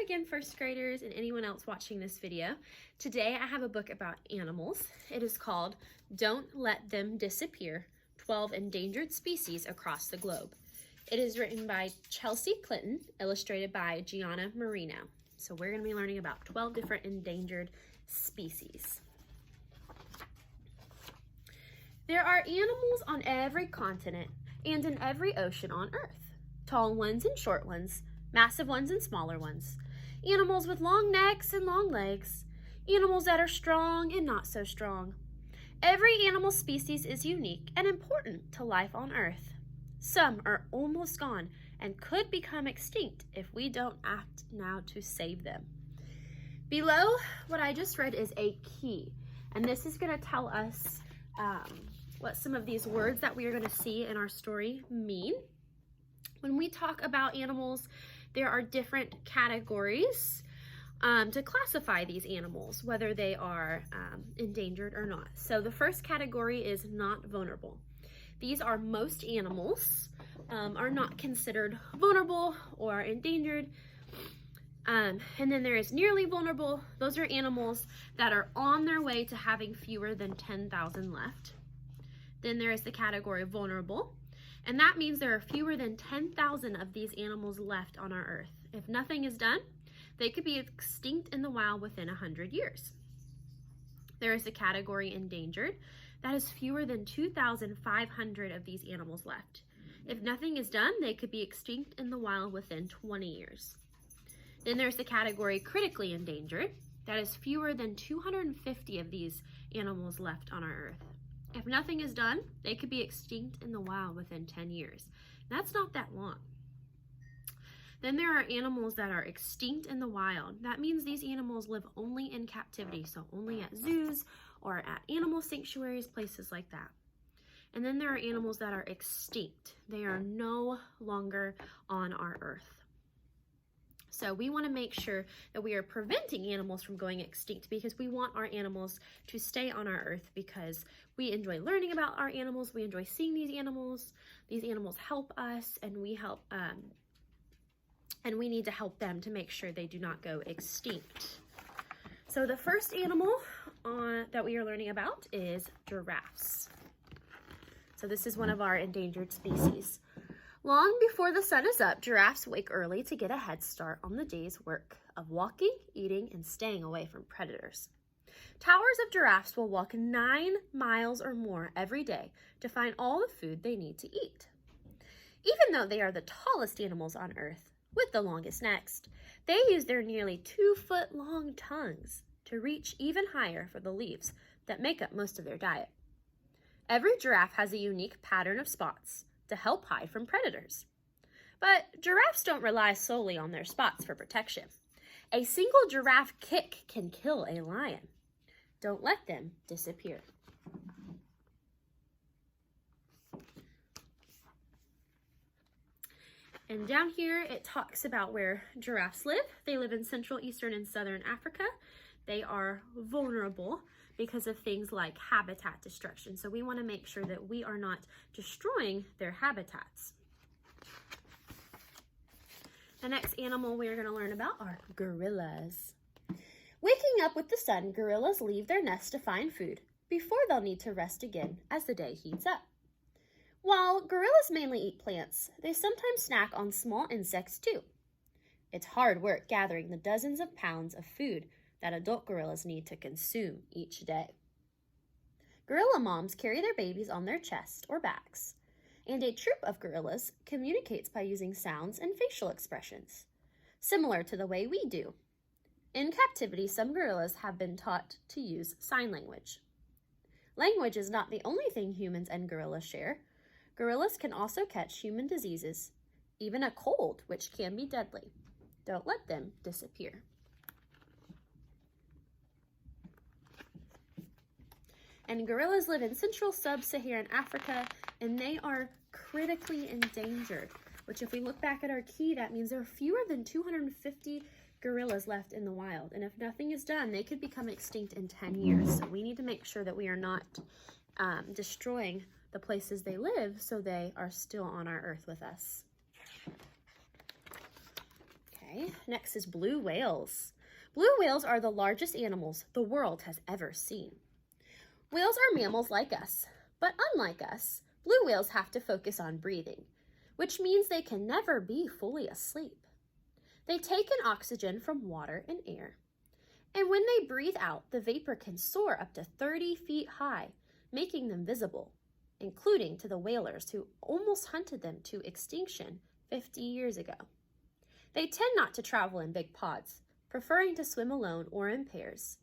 again, first graders and anyone else watching this video. Today I have a book about animals. It is called Don't Let Them Disappear, 12 Endangered Species Across the Globe. It is written by Chelsea Clinton, illustrated by Gianna Marino. So we're going to be learning about 12 different endangered species. There are animals on every continent and in every ocean on Earth. Tall ones and short ones, massive ones and smaller ones. Animals with long necks and long legs. Animals that are strong and not so strong. Every animal species is unique and important to life on Earth. Some are almost gone and could become extinct if we don't act now to save them. Below what I just read is a key, and this is going to tell us what some of these words that we are going to see in our story mean. When we talk about animals, there are different categories to classify these animals, whether they are endangered or not. So the first category is not vulnerable. These are most animals are not considered vulnerable or endangered. And then there is nearly vulnerable. Those are animals that are on their way to having fewer than 10,000 left. Then there is the category vulnerable, and that means there are fewer than 10,000 of these animals left on our Earth. If nothing is done, they could be extinct in the wild within 100 years. There is the category endangered. That is fewer than 2,500 of these animals left. If nothing is done, they could be extinct in the wild within 20 years. Then there's the category critically endangered. That is fewer than 250 of these animals left on our Earth. If nothing is done, they could be extinct in the wild within 10 years. That's not that long. Then there are animals that are extinct in the wild. That means these animals live only in captivity, so only at zoos or at animal sanctuaries, places like that. And then there are animals that are extinct. They are no longer on our Earth. So we want to make sure that we are preventing animals from going extinct, because we want our animals to stay on our Earth, because we enjoy learning about our animals. We enjoy seeing these animals. These animals help us, and we help, and we need to help them to make sure they do not go extinct. So the first animal that we are learning about is giraffes. So this is one of our endangered species. Long before the sun is up, giraffes wake early to get a head start on the day's work of walking, eating, and staying away from predators. Towers of giraffes will walk 9 miles or more every day to find all the food they need to eat. Even though they are the tallest animals on Earth, with the longest necks, they use their nearly 2-foot-long tongues to reach even higher for the leaves that make up most of their diet. Every giraffe has a unique pattern of spots to help hide from predators. But giraffes don't rely solely on their spots for protection. A single giraffe kick can kill a lion. Don't let them disappear. And down here it talks about where giraffes live. They live in Central, Eastern, and Southern Africa. They are vulnerable because of things like habitat destruction. So we want to make sure that we are not destroying their habitats. The next animal we're going to learn about are gorillas. Waking up with the sun, gorillas leave their nest to find food before they'll need to rest again as the day heats up. While gorillas mainly eat plants, they sometimes snack on small insects too. It's hard work gathering the dozens of pounds of food that adult gorillas need to consume each day. Gorilla moms carry their babies on their chests or backs, and a troop of gorillas communicates by using sounds and facial expressions, similar to the way we do. In captivity, some gorillas have been taught to use sign language. Language is not the only thing humans and gorillas share. Gorillas can also catch human diseases, even a cold, which can be deadly. Don't let them disappear. And gorillas live in Central Sub-Saharan Africa, and they are critically endangered, which if we look back at our key, that means there are fewer than 250 gorillas left in the wild. And if nothing is done, they could become extinct in 10 years. So we need to make sure that we are not destroying the places they live so they are still on our Earth with us. Okay, Next is blue whales. Blue whales are the largest animals the world has ever seen. Whales are mammals like us, but unlike us, blue whales have to focus on breathing, which means they can never be fully asleep. They take in oxygen from water and air, and when they breathe out, the vapor can soar up to 30 feet high, making them visible, including to the whalers who almost hunted them to extinction 50 years ago. They tend not to travel in big pods, preferring to swim alone or in pairs.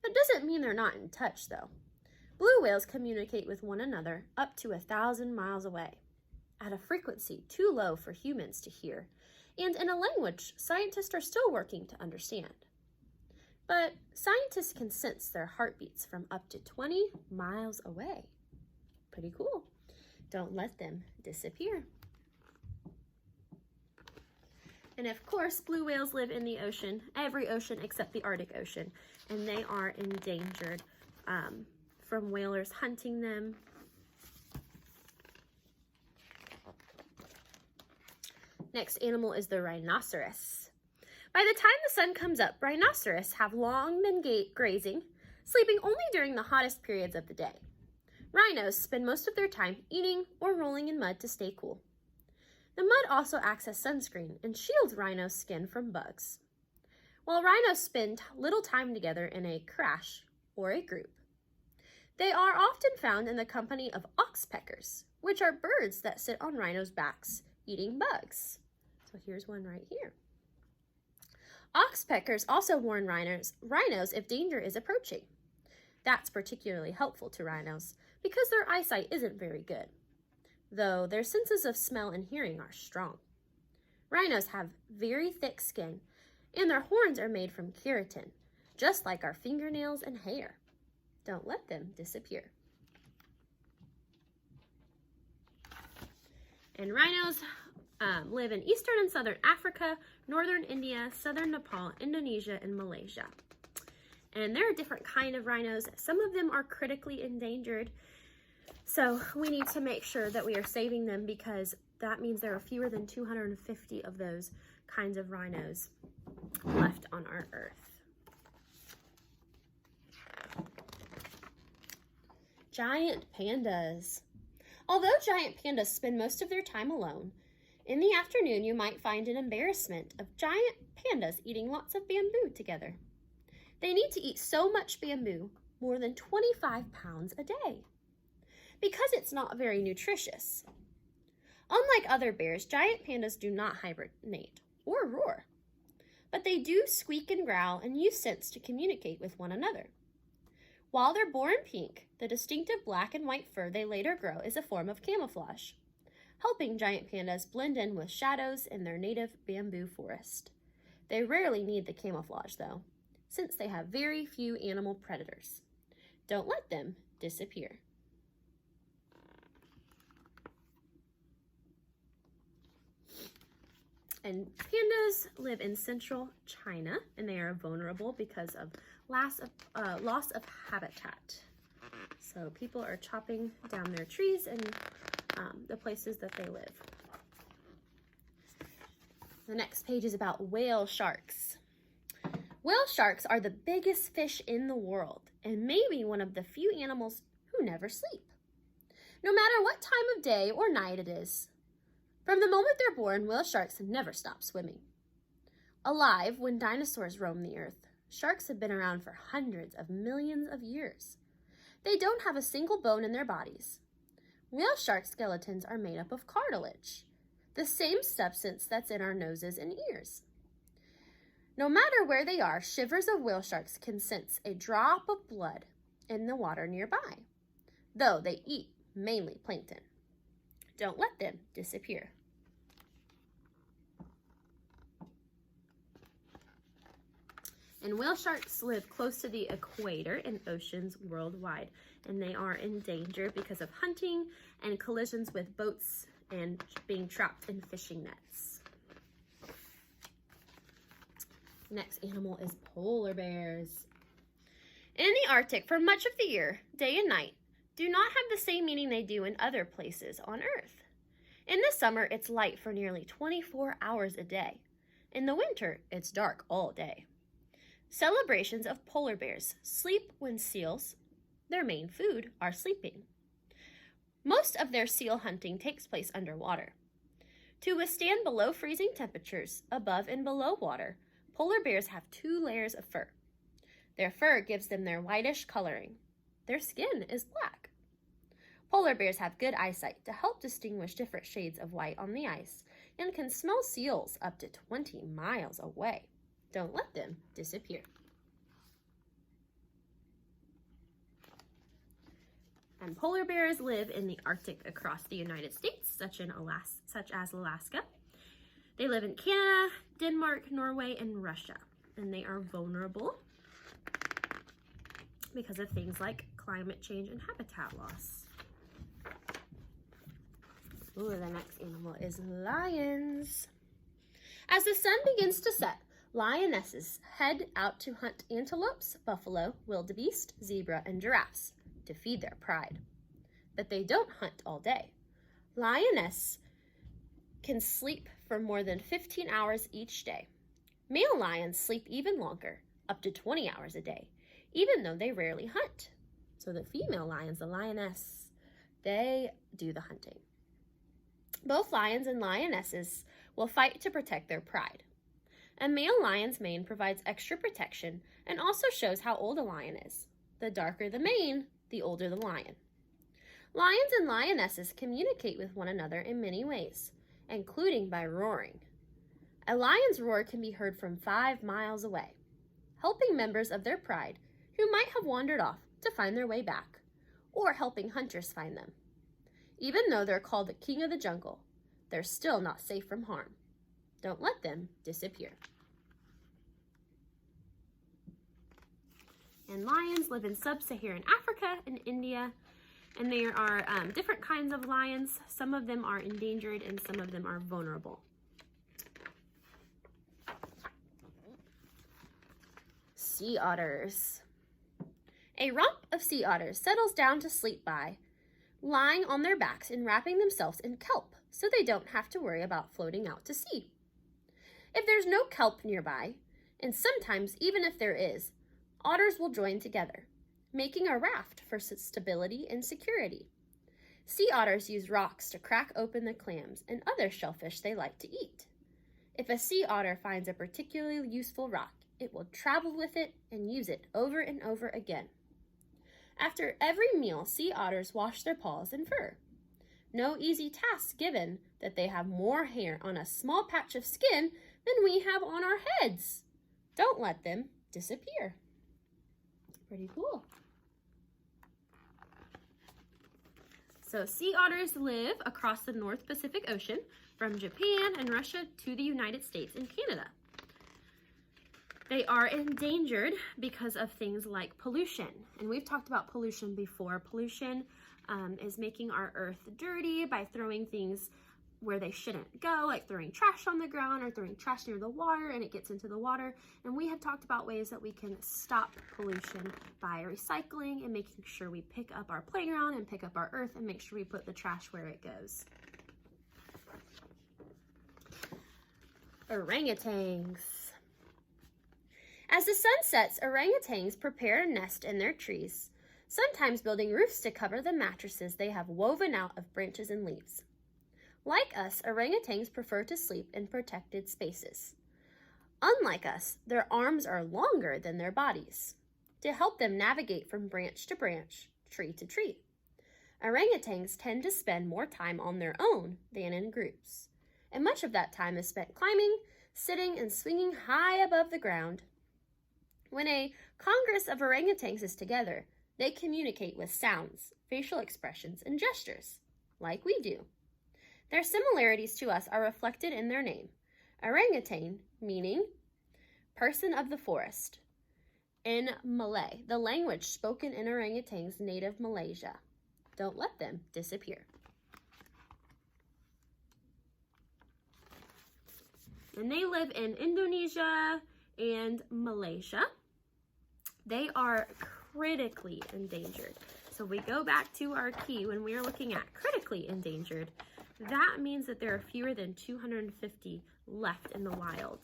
That doesn't mean they're not in touch, though. Blue whales communicate with one another up to 1,000 miles away, at a frequency too low for humans to hear, and in a language scientists are still working to understand. But scientists can sense their heartbeats from up to 20 miles away. Pretty cool. Don't let them disappear. And of course, blue whales live in the ocean, every ocean except the Arctic Ocean, and they are endangered from whalers hunting them. Next animal is the rhinoceros. By the time the sun comes up, rhinoceros have long been grazing, sleeping only during the hottest periods of the day. Rhinos spend most of their time eating or rolling in mud to stay cool. The mud also acts as sunscreen and shields rhino's skin from bugs. While rhinos spend little time together in a crash or a group, they are often found in the company of oxpeckers, which are birds that sit on rhinos' backs eating bugs. So here's one right here. Oxpeckers also warn rhinos if danger is approaching. That's particularly helpful to rhinos because their eyesight isn't very good, though their senses of smell and hearing are strong. Rhinos have very thick skin, and their horns are made from keratin, just like our fingernails and hair. Don't let them disappear. And rhinos live in eastern and southern Africa, northern India, southern Nepal, Indonesia, and Malaysia. And there are different kinds of rhinos. Some of them are critically endangered, so we need to make sure that we are saving them because that means there are fewer than 250 of those kinds of rhinos left on our earth. Giant pandas. Although giant pandas spend most of their time alone, in the afternoon you might find an embarrassment of giant pandas eating lots of bamboo together. They need to eat so much bamboo, more than 25 pounds a day, because it's not very nutritious. Unlike other bears, giant pandas do not hibernate or roar, but they do squeak and growl and use scents to communicate with one another. While they're born pink, the distinctive black and white fur they later grow is a form of camouflage, helping giant pandas blend in with shadows in their native bamboo forest. They rarely need the camouflage, though, since they have very few animal predators. Don't let them disappear. And pandas live in central China, and they are vulnerable because of loss of habitat. So people are chopping down their trees and the places that they live. The next page is about whale sharks. Whale sharks are the biggest fish in the world and maybe one of the few animals who never sleep, no matter what time of day or night it is. From the moment they're born, whale sharks never stop swimming. Alive when dinosaurs roamed the earth, sharks have been around for hundreds of millions of years. They don't have a single bone in their bodies. Whale shark skeletons are made up of cartilage, the same substance that's in our noses and ears. No matter where they are, shivers of whale sharks can sense a drop of blood in the water nearby, though they eat mainly plankton. Don't let them disappear. And whale sharks live close to the equator in oceans worldwide, and they are endangered because of hunting and collisions with boats and being trapped in fishing nets. Next animal is polar bears. In the Arctic, for much of the year, day and night do not have the same meaning they do in other places on Earth. In the summer, it's light for nearly 24 hours a day. In the winter, it's dark all day. Celebrations of polar bears sleep when seals, their main food, are sleeping. Most of their seal hunting takes place underwater. To withstand below freezing temperatures, above and below water, polar bears have 2 layers of fur. Their fur gives them their whitish coloring. Their skin is black. Polar bears have good eyesight to help distinguish different shades of white on the ice and can smell seals up to 20 miles away. Don't let them disappear. And polar bears live in the Arctic across the United States, such as Alaska. They live in Canada, Denmark, Norway, and Russia. And they are vulnerable because of things like climate change and habitat loss. Ooh, the next animal is lions. As the sun begins to set, lionesses head out to hunt antelopes, buffalo, wildebeest, zebra, and giraffes to feed their pride. But they don't hunt all day. Lioness can sleep for more than 15 hours each day. Male lions sleep even longer, up to 20 hours a day, even though they rarely hunt. So the female lions, the lioness, they do the hunting. Both lions and lionesses will fight to protect their pride. A male lion's mane provides extra protection and also shows how old a lion is. The darker the mane, the older the lion. Lions and lionesses communicate with one another in many ways, including by roaring. A lion's roar can be heard from 5 miles away, helping members of their pride who might have wandered off to find their way back, or helping hunters find them. Even though they're called the king of the jungle, they're still not safe from harm. Don't let them disappear. And lions live in sub-Saharan Africa and India, and there are different kinds of lions. Some of them are endangered and some of them are vulnerable. Sea otters. A rump of sea otters settles down to sleep by lying on their backs and wrapping themselves in kelp so they don't have to worry about floating out to sea. If there's no kelp nearby, and sometimes even if there is, otters will join together, making a raft for stability and security. Sea otters use rocks to crack open the clams and other shellfish they like to eat. If a sea otter finds a particularly useful rock, it will travel with it and use it over and over again. After every meal, sea otters wash their paws and fur. No easy task given that they have more hair on a small patch of skin than we have on our heads. Don't let them disappear. Pretty cool. So sea otters live across the North Pacific Ocean from Japan and Russia to the United States and Canada. They are endangered because of things like pollution. And we've talked about pollution before. Pollution is making our earth dirty by throwing things where they shouldn't go, like throwing trash on the ground or throwing trash near the water and it gets into the water. And we have talked about ways that we can stop pollution by recycling and making sure we pick up our playground and pick up our earth and make sure we put the trash where it goes. Orangutans. As the sun sets, orangutans prepare to nest in their trees, sometimes building roofs to cover the mattresses they have woven out of branches and leaves. Like us, orangutans prefer to sleep in protected spaces. Unlike us, their arms are longer than their bodies to help them navigate from branch to branch, tree to tree. Orangutans tend to spend more time on their own than in groups, and much of that time is spent climbing, sitting, and swinging high above the ground. When a congress of orangutans is together, they communicate with sounds, facial expressions, and gestures, like we do. Their similarities to us are reflected in their name, orangutan, meaning person of the forest. In Malay, the language spoken in orangutans' native Malaysia. Don't let them disappear. And they live in Indonesia and Malaysia. They are critically endangered. So we go back to our key when we are looking at critically endangered. That means that there are fewer than 250 left in the wild.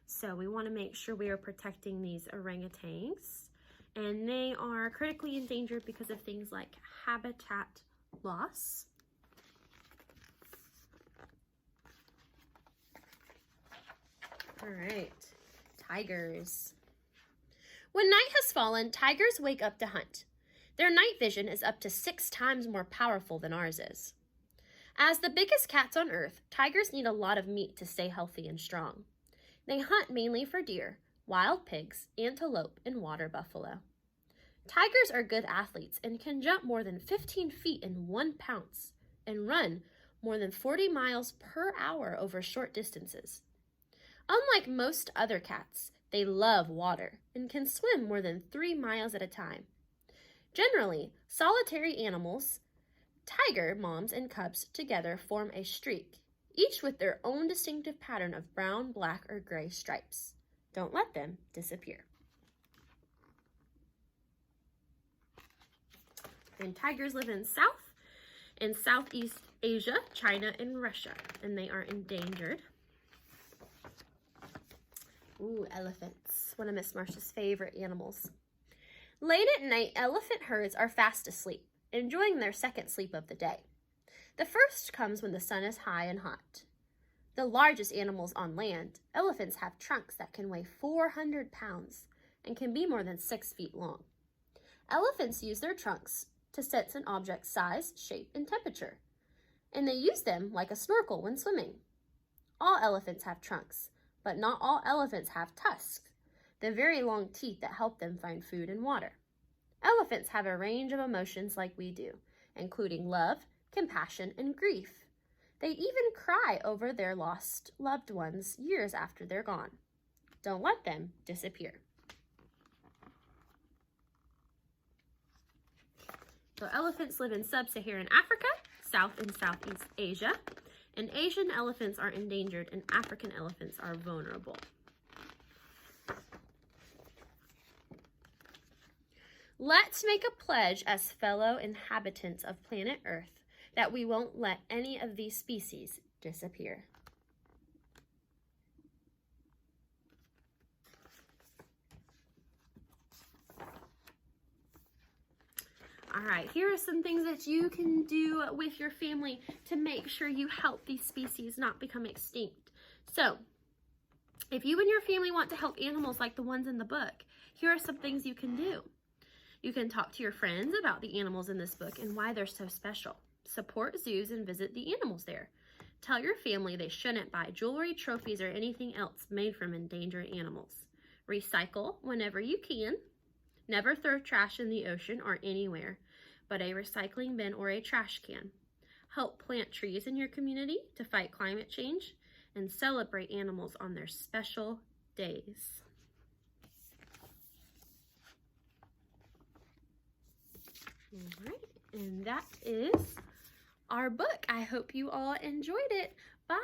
So we want to make sure we are protecting these orangutans. And they are critically endangered because of things like habitat loss. All right, tigers. When night has fallen, tigers wake up to hunt. Their night vision is up to 6 times more powerful than ours is. As the biggest cats on Earth, tigers need a lot of meat to stay healthy and strong. They hunt mainly for deer, wild pigs, antelope, and water buffalo. Tigers are good athletes and can jump more than 15 feet in 1 pounce and run more than 40 miles per hour over short distances. Unlike most other cats, they love water and can swim more than 3 miles at a time. Generally, solitary animals, tiger moms and cubs together form a streak, each with their own distinctive pattern of brown, black, or gray stripes. Don't let them disappear. And tigers live in South and Southeast Asia, China, and Russia, and they are endangered. Ooh, elephants, one of Miss Marcia's favorite animals. Late at night, elephant herds are fast asleep, enjoying their second sleep of the day. The first comes when the sun is high and hot. The largest animals on land, elephants have trunks that can weigh 400 pounds and can be more than 6 feet long. Elephants use their trunks to sense an object's size, shape, and temperature, and they use them like a snorkel when swimming. All elephants have trunks, but not all elephants have tusks, the very long teeth that help them find food and water. Elephants have a range of emotions like we do, including love, compassion, and grief. They even cry over their lost loved ones years after they're gone. Don't let them disappear. So elephants live in sub-Saharan Africa, South and Southeast Asia, and Asian elephants are endangered and African elephants are vulnerable. Let's make a pledge as fellow inhabitants of planet Earth that we won't let any of these species disappear. All right, here are some things that you can do with your family to make sure you help these species not become extinct. So, if you and your family want to help animals like the ones in the book, here are some things you can do. You can talk to your friends about the animals in this book and why they're so special. Support zoos and visit the animals there. Tell your family they shouldn't buy jewelry, trophies, or anything else made from endangered animals. Recycle whenever you can. Never throw trash in the ocean or anywhere but a recycling bin or a trash can. Help plant trees in your community to fight climate change and celebrate animals on their special days. All right, and that is our book. I hope you all enjoyed it. Bye.